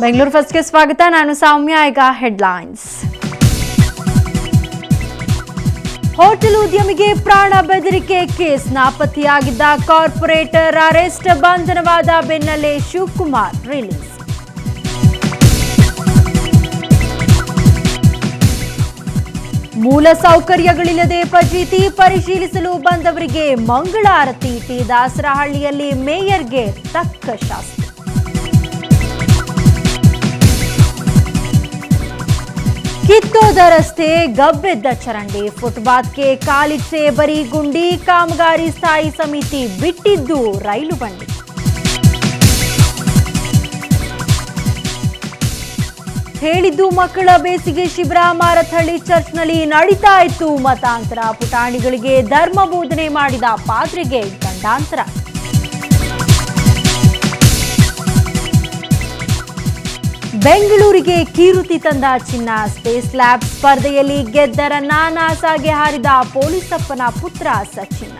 ಬೆಂಗಳೂರು ಫಸ್ಟ್ಗೆ ಸ್ವಾಗತ. ನಾನು ಸೌಮ್ಯ. ಈಗ ಹೆಡ್ಲೈನ್ಸ್. ಹೋಟೆಲ್ ಉದ್ಯಮಿಗೆ ಪ್ರಾಣ ಬೆದರಿಕೆ ಕೇಸ್. ನಾಪತ್ತೆಯಾಗಿದ್ದ ಕಾರ್ಪೊರೇಟರ್ ಅರೆಸ್ಟ್. ಬಂಧನವಾದ ಬೆನ್ನಲ್ಲೇ ಶಿವಕುಮಾರ್ ರಿಲೀಸ್. ಮೂಲ ಸೌಕರ್ಯಗಳಿಲ್ಲದೆ ಫಜೀತಿ ಪರಿಶೀಲಿಸಲು ಬಂದವರಿಗೆ ಮಂಗಳಾರತಿ. ಟಿ ದಾಸರಹಳ್ಳಿಯಲ್ಲಿ ಮೇಯರ್ಗೆ ತಕ್ಕ ಶಾಸ್ತಿ. ಕಿತ್ತೋದ ರಸ್ತೆ, ಗಬ್ಬೆದ್ದ ಚರಂಡಿ, ಫುಟ್ಪಾತ್ಗೆ ಕಾಲಿಟ್ಟೆ ಬರೀ ಗುಂಡಿ. ಕಾಮಗಾರಿ ಸ್ಥಾಯಿ ಸಮಿತಿ ಬಿಟ್ಟಿದ್ದು ರೈಲು ಬಂಡಿ. ಹೇಳಿದ್ದು ಮಕ್ಕಳ ಬೇಸಿಗೆ ಶಿಬಿರ. ಮಾರಥಹಳ್ಳಿ ಚರ್ಚ್ನಲ್ಲಿ ನಡೀತಾ ಇತ್ತು ಮತಾಂತರ. ಪುಟಾಣಿಗಳಿಗೆ ಧರ್ಮ ಬೋಧನೆ ಮಾಡಿದ ಪಾದ್ರಿಗೆ ಗಂಡಾಂತರ. ಬೆಂಗಳೂರಿಗೆ ಕೀರುತಿ ತಂದ ಚಿನ್ನ. ಸ್ಪೇಸ್ ಲ್ಯಾಬ್ ಸ್ಪರ್ಧೆಯಲ್ಲಿ ಗೆದ್ದರ ನಾನಾಸಾಗೆ ಹಾರಿದ ಪೊಲೀಸಪ್ಪನ ಪುತ್ರ ಸಚಿನ್.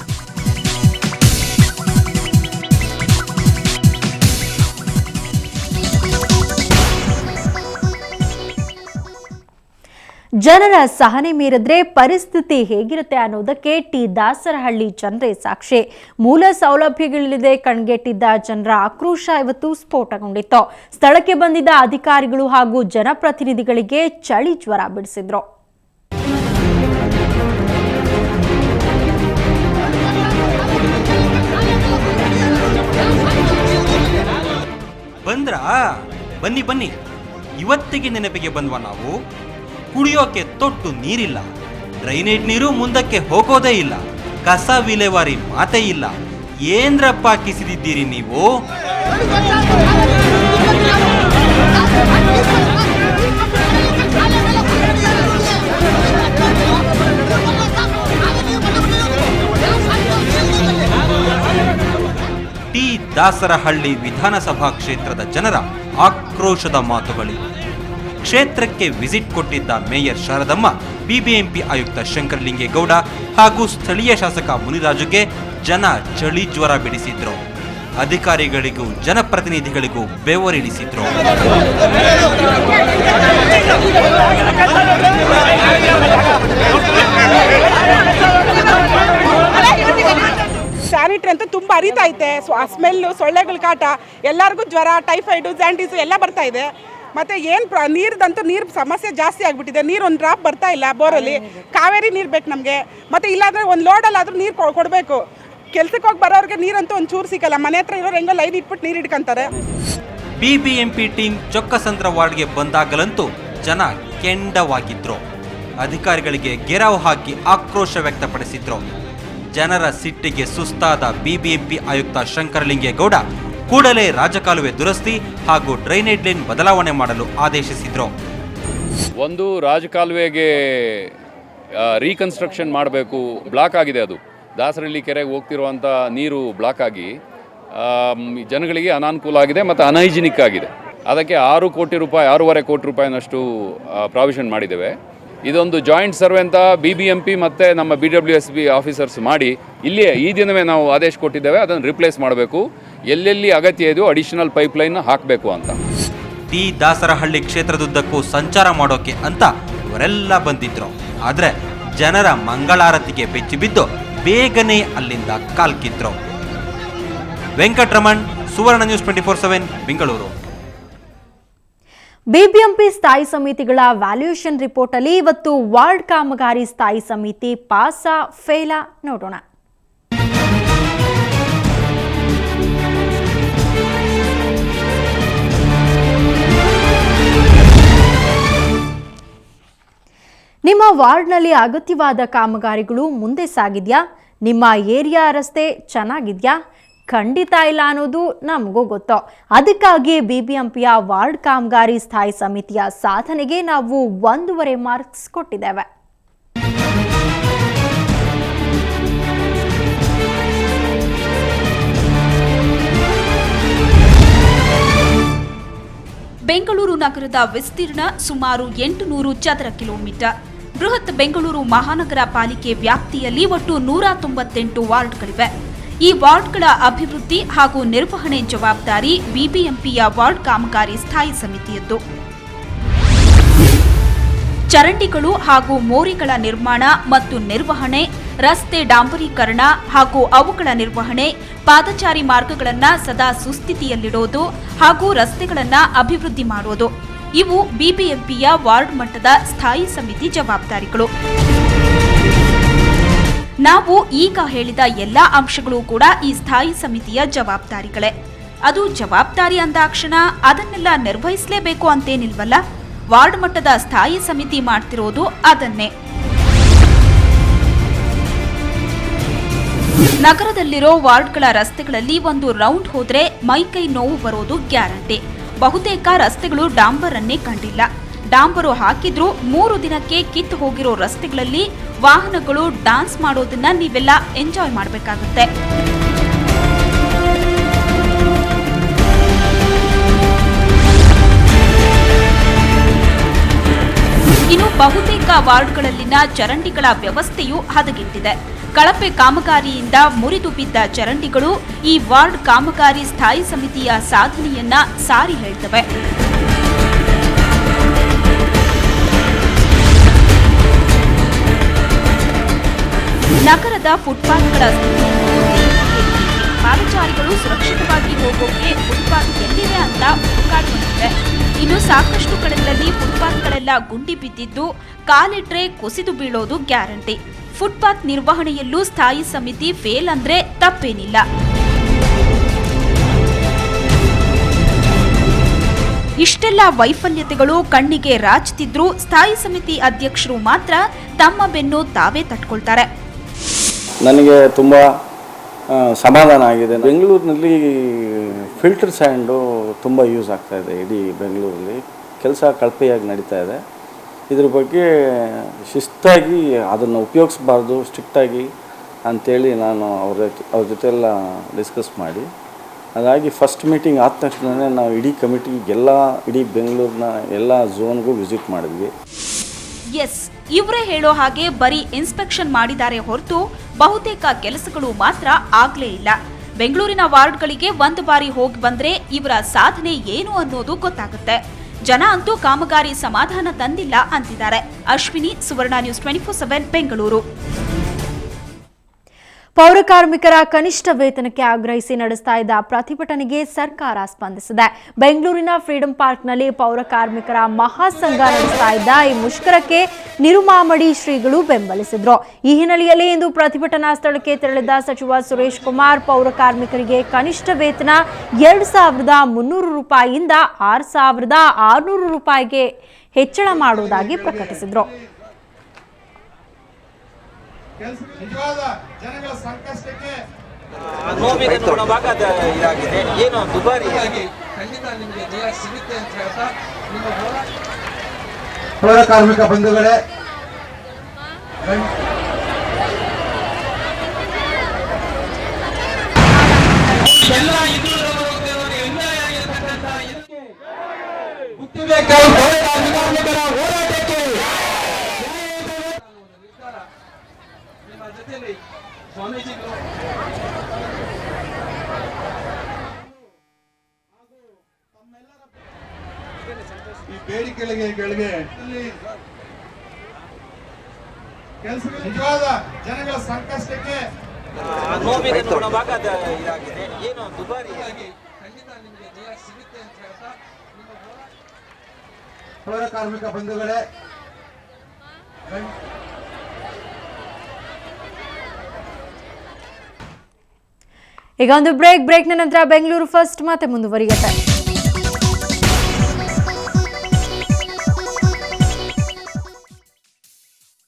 ಜನರ ಸಹನೆ ಮೀರಿದ್ರೆ ಪರಿಸ್ಥಿತಿ ಹೇಗಿರುತ್ತೆ ಅನ್ನೋದಕ್ಕೆ ಟಿ ದಾಸರಹಳ್ಳಿ ಜನರೇ ಸಾಕ್ಷಿ. ಮೂಲ ಸೌಲಭ್ಯಗಳಿಲ್ಲದೆ ಕಣ್ಗೆಟ್ಟಿದ್ದ ಜನರ ಆಕ್ರೋಶ ಇವತ್ತು ಸ್ಫೋಟಗೊಂಡಿತ್ತು. ಸ್ಥಳಕ್ಕೆ ಬಂದಿದ್ದ ಅಧಿಕಾರಿಗಳು ಹಾಗೂ ಜನಪ್ರತಿನಿಧಿಗಳಿಗೆ ಚಳಿ ಜ್ವರ ಬಿಡಿಸಿದ್ರು. ಬಂದ್ರಾ? ಬನ್ನಿ ಬನ್ನಿ. ಇವತ್ತಿಗೆ ನೆನಪಿಗೆ ಬಂದ್ವಾ ನಾವು? ಕುಡಿಯೋಕೆ ತೊಟ್ಟು ನೀರಿಲ್ಲ, ಡ್ರೈನೇಜ್ ನೀರು ಮುಂದಕ್ಕೆ ಹೋಗೋದೇ ಇಲ್ಲ, ಕಸ ವಿಲೇವಾರಿ ಮಾತೇ ಇಲ್ಲ. ಏನ್ರಪ್ಪ ಕಿಸಿದಿದ್ದೀರಿ ನೀವು? ಟಿ ದಾಸರಹಳ್ಳಿ ವಿಧಾನಸಭಾ ಕ್ಷೇತ್ರದ ಜನರ ಆಕ್ರೋಶದ ಮಾತುಗಳು. ಕ್ಷೇತ್ರಕ್ಕೆ ವಿಸಿಟ್ ಕೊಟ್ಟಿದ್ದ ಮೇಯರ್ ಶಾರದಮ್ಮ, ಬಿಬಿಎಂಪಿ ಆಯುಕ್ತ ಶಂಕರಲಿಂಗೇಗೌಡ ಹಾಗೂ ಸ್ಥಳೀಯ ಶಾಸಕ ಮುನಿರಾಜುಗೆ ಜನ ಚಳಿ ಜ್ವರ ಬಿಡಿಸಿದ್ರು. ಅಧಿಕಾರಿಗಳಿಗೂ ಜನಪ್ರತಿನಿಧಿಗಳಿಗೂ ಬೆವರಿಳಿಸಿದ್ರು. ಸ್ಯಾನಿಟ್ರಿ ಅಂತೂ ತುಂಬ ಹರಿತಾ ಐತೆ. ಸ್ಮೆಲ್ಲು, ಸೊಳ್ಳೆಗಳ ಕಾಟ, ಎಲ್ಲರಿಗೂ ಜ್ವರ, ಟೈಫಾಯ್ಡು, ಜಾಂಡೀಸು ಎಲ್ಲ ಬರ್ತಾ ಇದೆ. ಮತ್ತು ಏನು ನೀರ್ದಂತೂ ನೀರು ಸಮಸ್ಯೆ ಜಾಸ್ತಿ ಆಗಿಬಿಟ್ಟಿದೆ. ನೀರು ಒಂದು ಡ್ರಾಪ್ ಬರ್ತಾ ಇಲ್ಲ ಬೋರಲ್ಲಿ. ಕಾವೇರಿ ನೀರು ಬೇಕು ನಮಗೆ. ಮತ್ತು ಇಲ್ಲಾಂದರೆ ಒಂದು ಲೋಡಲ್ಲಾದರೂ ನೀರು ಕೊಡಬೇಕು. ಕೆಲ್ಸಕ್ಕೆ ಹೋಗಿ ಬರೋರಿಗೆ ನೀರಂತೂ ಒಂದು ಚೂರು ಸಿಕ್ಕಲ್ಲ. ಮನೆ ಹತ್ರ ಇರೋರು ಹೆಂಗೋ ಲೈನ್ ಇಟ್ಬಿಟ್ಟು ನೀರು ಇಟ್ಕೊಂತಾರೆ. ಬಿಬಿಎಂಪಿ ಟೀಮ್ ಚೊಕ್ಕಸಂದ್ರ ವಾರ್ಡ್ಗೆ ಬಂದಾಗಲಂತೂ ಜನ ಕೆಂಡವಾಗಿದ್ರು. ಅಧಿಕಾರಿಗಳಿಗೆ ಗೆರವು ಹಾಕಿ ಆಕ್ರೋಶ ವ್ಯಕ್ತಪಡಿಸಿದ್ರು. ಜನರ ಸಿಟ್ಟಿಗೆ ಸುಸ್ತಾದ ಬಿಬಿಎಂಪಿ ಆಯುಕ್ತ ಶಂಕರಲಿಂಗೇಗೌಡ ಕೂಡಲೇ ರಾಜಕಾಲುವೆ ದುರಸ್ತಿ ಹಾಗೂ ಡ್ರೈನೇಜ್ ಲೈನ್ ಬದಲಾವಣೆ ಮಾಡಲು ಆದೇಶಿಸಿದ್ರು. ಒಂದು ರಾಜಕಾಲುವೆಗೆ ರೀಕನ್ಸ್ಟ್ರಕ್ಷನ್ ಮಾಡಬೇಕು. ಬ್ಲಾಕ್ ಆಗಿದೆ. ಅದು ದಾಸರಹಳ್ಳಿ ಕೆರೆಗೆ ಹೋಗ್ತಿರುವಂಥ ನೀರು ಬ್ಲಾಕ್ ಆಗಿ ಜನಗಳಿಗೆ ಅನಾನುಕೂಲ ಆಗಿದೆ ಮತ್ತು ಅನಹೈಜಿನಿಕ್ ಆಗಿದೆ. ಅದಕ್ಕೆ 6 ಕೋಟಿ ರೂಪಾಯಿ, 6.5 ಕೋಟಿ ರೂಪಾಯಿನಷ್ಟು ಪ್ರಾವಿಷನ್ ಮಾಡಿದ್ದೇವೆ. ಇದೊಂದು ಜಾಯಿಂಟ್ ಸರ್ವೆ ಅಂತ BBMP ಮತ್ತು ನಮ್ಮ BWSB ಆಫೀಸರ್ಸ್ ಮಾಡಿ ಇಲ್ಲಿಯೇ ಈ ದಿನವೇ ನಾವು ಆದೇಶ ಕೊಟ್ಟಿದ್ದೇವೆ. ಅದನ್ನು ರಿಪ್ಲೇಸ್ ಮಾಡಬೇಕು. ಎಲ್ಲೆಲ್ಲಿ ಅಗತ್ಯ ಇದೆಯೋ ಅಡಿಷನಲ್ ಪೈಪ್ಲೈನ್ ಹಾಕಬೇಕು ಅಂತ. ಟಿ ದಾಸರಹಳ್ಳಿ ಕ್ಷೇತ್ರದುದ್ದಕ್ಕೂ ಸಂಚಾರ ಮಾಡೋಕೆ ಅಂತ ಇವರೆಲ್ಲ ಬಂದಿದ್ರು. ಆದರೆ ಜನರ ಮಂಗಳಾರತಿಗೆ ಬೆಚ್ಚಿ ಬಿದ್ದು ಬೇಗನೆ ಅಲ್ಲಿಂದ ಕಾಲ್ಕಿದ್ರು. ವೆಂಕಟರಮಣ್, ಸುವರ್ಣ ನ್ಯೂಸ್ 24/7, ಬೆಂಗಳೂರು. ಬಿಬಿಎಂಪಿ ಸ್ಥಾಯಿ ಸಮಿತಿಗಳ ವ್ಯಾಲ್ಯೂಯೇಷನ್ ರಿಪೋರ್ಟ್ ಅಲ್ಲಿ ಇವತ್ತು ವಾರ್ಡ್ ಕಾಮಗಾರಿ ಸ್ಥಾಯಿ ಸಮಿತಿ ಪಾಸಾ ಫೇಲಾ ನೋಡೋಣ. ನಿಮ್ಮ ವಾರ್ಡ್ನಲ್ಲಿ ಅಗತ್ಯವಾದ ಕಾಮಗಾರಿಗಳು ಮುಂದೆ ಸಾಗಿದ್ಯಾ? ನಿಮ್ಮ ಏರಿಯಾ ರಸ್ತೆ ಚೆನ್ನಾಗಿದ್ಯಾ? ಖಂಡಿತ ಇಲ್ಲ ಅನ್ನೋದು ನಮಗೂ ಗೊತ್ತು. ಅದಕ್ಕಾಗಿ ಬಿಬಿಎಂಪಿಯ ವಾರ್ಡ್ ಕಾಮಗಾರಿ ಸ್ಥಾಯಿ ಸಮಿತಿಯ ಸಾಧನೆಗೆ ನಾವು 1.5 ಮಾರ್ಕ್ಸ್ ಕೊಟ್ಟಿದ್ದೇವೆ. ಬೆಂಗಳೂರು ನಗರದ ವಿಸ್ತೀರ್ಣ ಸುಮಾರು 800 ಚದರ ಕಿಲೋಮೀಟರ್. ಬೃಹತ್ ಬೆಂಗಳೂರು ಮಹಾನಗರ ಪಾಲಿಕೆ ವ್ಯಾಪ್ತಿಯಲ್ಲಿ ಒಟ್ಟು 198 ವಾರ್ಡ್ಗಳಿವೆ. ಈ ವಾರ್ಡ್ಗಳ ಅಭಿವೃದ್ಧಿ ಹಾಗೂ ನಿರ್ವಹಣೆ ಜವಾಬ್ದಾರಿ ಬಿಬಿಎಂಪಿಯ ವಾರ್ಡ್ ಕಾಮಗಾರಿ ಸ್ಥಾಯಿ ಸಮಿತಿಯದ್ದು. ಚರಂಡಿಗಳು ಹಾಗೂ ಮೋರಿಗಳ ನಿರ್ಮಾಣ ಮತ್ತು ನಿರ್ವಹಣೆ, ರಸ್ತೆ ಡಾಂಬರೀಕರಣ ಹಾಗೂ ಅವುಗಳ ನಿರ್ವಹಣೆ, ಪಾದಚಾರಿ ಮಾರ್ಗಗಳನ್ನು ಸದಾ ಸುಸ್ಥಿತಿಯಲ್ಲಿಡೋದು ಹಾಗೂ ರಸ್ತೆಗಳನ್ನು ಅಭಿವೃದ್ಧಿ ಮಾಡೋದು ಇವು ಬಿಬಿಎಂಪಿಯ ವಾರ್ಡ್ ಮಟ್ಟದ ಸ್ಥಾಯಿ ಸಮಿತಿ ಜವಾಬ್ದಾರಿಗಳು. ನಾವು ಈಗ ಹೇಳಿದ ಎಲ್ಲಾ ಅಂಶಗಳು ಕೂಡ ಈ ಸ್ಥಾಯಿ ಸಮಿತಿಯ ಜವಾಬ್ದಾರಿಗಳೇ. ಅದು ಜವಾಬ್ದಾರಿ ಅಂದಾಕ್ಷಣ ಅದನ್ನೆಲ್ಲ ನಿರ್ವಹಿಸಲೇಬೇಕು ಅಂತೇನಿಲ್ವಲ್ಲ. ವಾರ್ಡ್ ಮಟ್ಟದ ಸ್ಥಾಯಿ ಸಮಿತಿ ಮಾಡ್ತಿರೋದು ಅದನ್ನೇ. ನಗರದಲ್ಲಿರೋ ವಾರ್ಡ್ಗಳ ರಸ್ತೆಗಳಲ್ಲಿ ಒಂದು ರೌಂಡ್ ಹೋದ್ರೆ ಮೈಕೈ ನೋವು ಬರೋದು ಗ್ಯಾರಂಟಿ. ಬಹುತೇಕ ರಸ್ತೆಗಳು ಡಾಂಬರ್ ಅನ್ನೇ ಕಂಡಿಲ್ಲ. ಡಾಂಬರು ಹಾಕಿದ್ರೂ 3 ದಿನಕ್ಕೆ ಕಿತ್ತು ಹೋಗಿರೋ ರಸ್ತೆಗಳಲ್ಲಿ ವಾಹನಗಳು ಡಾನ್ಸ್ ಮಾಡೋದನ್ನ ನೀವೆಲ್ಲ ಎಂಜಾಯ್ ಮಾಡಬೇಕಾಗುತ್ತೆ. ಇನ್ನು ಬಹುತೇಕ ವಾರ್ಡ್ಗಳಲ್ಲಿನ ಚರಂಡಿಗಳ ವ್ಯವಸ್ಥೆಯೂ ಹದಗೆಟ್ಟಿದೆ. ಕಳಪೆ ಕಾಮಗಾರಿಯಿಂದ ಮುರಿದು ಬಿದ್ದ ಚರಂಡಿಗಳು ಈ ವಾರ್ಡ್ ಕಾಮಗಾರಿ ಸ್ಥಾಯಿ ಸಮಿತಿಯ ಸಾಧನೆಯನ್ನ ಸಾರಿ ಹೇಳ್ತವೆ. ನಗರದ ಫುಟ್ಪಾತ್ಗಳ ಪಾದಚಾರಿಗಳು ಸುರಕ್ಷಿತವಾಗಿ ಹೋಗೋಕೆ ಫುಟ್ಪಾತ್ ಎಲ್ಲಿದೆ ಅಂತ ಹುಡುಕಾಡುತ್ತಿದೆ. ಇನ್ನು ಸಾಕಷ್ಟು ಕಡೆಗಳಲ್ಲಿ ಫುಟ್ಪಾತ್ಗಳೆಲ್ಲ ಗುಂಡಿ ಬಿದ್ದಿದ್ದು ಕಾಲಿಟ್ರೆ ಕುಸಿದು ಬೀಳೋದು ಗ್ಯಾರಂಟಿ. ಫುಟ್ಪಾತ್ ನಿರ್ವಹಣೆಯಲ್ಲೂ ಸ್ಥಾಯಿ ಸಮಿತಿ ಫೇಲ್ ಅಂದ್ರೆ ತಪ್ಪೇನಿಲ್ಲ. ಇಷ್ಟೆಲ್ಲ ವೈಫಲ್ಯತೆಗಳು ಕಣ್ಣಿಗೆ ರಾಚ್ತಿದ್ರೂ ಸ್ಥಾಯಿ ಸಮಿತಿ ಅಧ್ಯಕ್ಷರು ಮಾತ್ರ ತಮ್ಮ ಬೆನ್ನು ತಾವೇ ತಟ್ಕೊಳ್ತಾರೆ. ನನಗೆ ತುಂಬ ಸಮಾಧಾನ ಆಗಿದೆ. ಬೆಂಗಳೂರಿನಲ್ಲಿ ಫಿಲ್ಟರ್ ಸ್ಯಾಂಡು ತುಂಬ ಯೂಸ್ ಆಗ್ತಾ ಇದೆ. ಇಡೀ ಬೆಂಗಳೂರಲ್ಲಿ ಕೆಲಸ ಕಳಪೆಯಾಗಿ ನಡೀತಾ ಇದೆ. ಇದ್ರ ಬಗ್ಗೆ ಶಿಸ್ತಾಗಿ ಅದನ್ನು ಉಪಯೋಗಿಸಬಾರ್ದು, ಸ್ಟ್ರಿಕ್ಟಾಗಿ ಅಂಥೇಳಿ ನಾನು ಅವ್ರ ಜೊತೆ ಎಲ್ಲ ಡಿಸ್ಕಸ್ ಮಾಡಿ ಅದಾಗಿ ಫಸ್ಟ್ ಮೀಟಿಂಗ್ ಆದ ತಕ್ಷಣವೇ ನಾವು ಇಡೀ ಕಮಿಟಿಗೆಲ್ಲ ಇಡೀ ಬೆಂಗಳೂರಿನ ಎಲ್ಲ ಝೋನ್ಗೂ ವಿಸಿಟ್ ಮಾಡಿದ್ವಿ. ಎಸ್, ಇವರೇ ಹೇಳೋ ಹಾಗೆ ಬರೀ ಇನ್ಸ್ಪೆಕ್ಷನ್ ಮಾಡಿದ್ದಾರೆ ಹೊರತು ಬಹುತೇಕ ಕೆಲಸಗಳು ಮಾತ್ರ ಆಗ್ಲೇ ಇಲ್ಲ. ಬೆಂಗಳೂರಿನ ವಾರ್ಡ್ಗಳಿಗೆ ಒಂದು ಬಾರಿ ಹೋಗಿ ಬಂದ್ರೆ ಇವರ ಸಾಧನೆ ಏನು ಅನ್ನೋದು ಗೊತ್ತಾಗುತ್ತೆ. ಜನ ಅಂತೂ ಕಾಮಗಾರಿ ಸಮಾಧಾನ ತಂದಿಲ್ಲ ಅಂತಿದ್ದಾರೆ. ಅಶ್ವಿನಿ, ಸುವರ್ಣ ನ್ಯೂಸ್ 24/7 ಬೆಂಗಳೂರು. ಪೌರ ಕಾರ್ಮಿಕರ ಕನಿಷ್ಠ ವೇತನಕ್ಕೆ ಆಗ್ರಹಿಸಿ ನಡೆಸ್ತಾ ಇದ್ದ ಪ್ರತಿಭಟನೆಗೆ ಸರ್ಕಾರ ಸ್ಪಂದಿಸಿದೆ. ಬೆಂಗಳೂರಿನ ಫ್ರೀಡಂ ಪಾರ್ಕ್ನಲ್ಲಿ ಪೌರ ಕಾರ್ಮಿಕರ ಮಹಾಸಂಘ ನಡೆಸ್ತಾ ಇದ್ದ ಈ ಮುಷ್ಕರಕ್ಕೆ ನಿರುಮಾಮಡಿ ಶ್ರೀಗಳು ಬೆಂಬಲಿಸಿದ್ರು. ಈ ಹಿನ್ನೆಲೆಯಲ್ಲಿ ಇಂದು ಪ್ರತಿಭಟನಾ ಸ್ಥಳಕ್ಕೆ ತೆರಳಿದ ಸಚಿವ ಸುರೇಶ್ ಕುಮಾರ್ ಪೌರ ಕಾರ್ಮಿಕರಿಗೆ ಕನಿಷ್ಠ ವೇತನ 2,300 ರೂಪಾಯಿಯಿಂದ 6,600 ರೂಪಾಯಿಗೆ ಹೆಚ್ಚಳ ಮಾಡುವುದಾಗಿ ಪ್ರಕಟಿಸಿದರು. ನಿಜವಾದ ಜನಗಳ ಸಂಕಷ್ಟಕ್ಕೆ ನೋವಿಗೆ ಅನುಗುಣವಾಗಿ ಇದಾಗಿದೆ. ಏನು ದುಬಾರಿಯಾಗಿ ಖಂಡಿತ ನಿಮಗೆ ನ್ಯಾಯ ಸಿಗುತ್ತೆ ಅಂತ ಹೇಳ್ತಾ ನಿಮ್ಮ ಪೌರ ಕಾರ್ಮಿಕ ಬಂಧುಗಳೇ, ಎಲ್ಲ ಕಾರ್ಮಿಕರ ಹೋರಾಟಕ್ಕೆ ನಿಮ್ಮ ಜೊತೆಯಲ್ಲಿ ಸ್ವಾಮೀಜಿಗಳು ಈ ಬೇಡಿಕೆಗಳಿಗೆ ಕೆಲಸ ನಿಜವಾದ ಜನಗಳ ಸಂಕಷ್ಟಕ್ಕೆ ನೋವಿಗೆ ಅನುಗುಣವಾಗಿ ಇದಾಗಿದೆ. ಏನು ದುಬಾರಿಯಾಗಿ ಖಂಡಿತ ನಿಮಗೆ ನ್ಯಾಯ ಸಿಗುತ್ತೆ ಅಂತ ಹೇಳ್ತಾ ನಿಮ್ಮ ಪೌರ ಕಾರ್ಮಿಕ ಬಂಧುಗಳೇ, ಈಗ ಒಂದು ಬ್ರೇಕ್ನ ನಂತರ ಬೆಂಗಳೂರು ಫಸ್ಟ್ ಮತ್ತೆ ಮುಂದುವರಿಯುತ್ತೆ.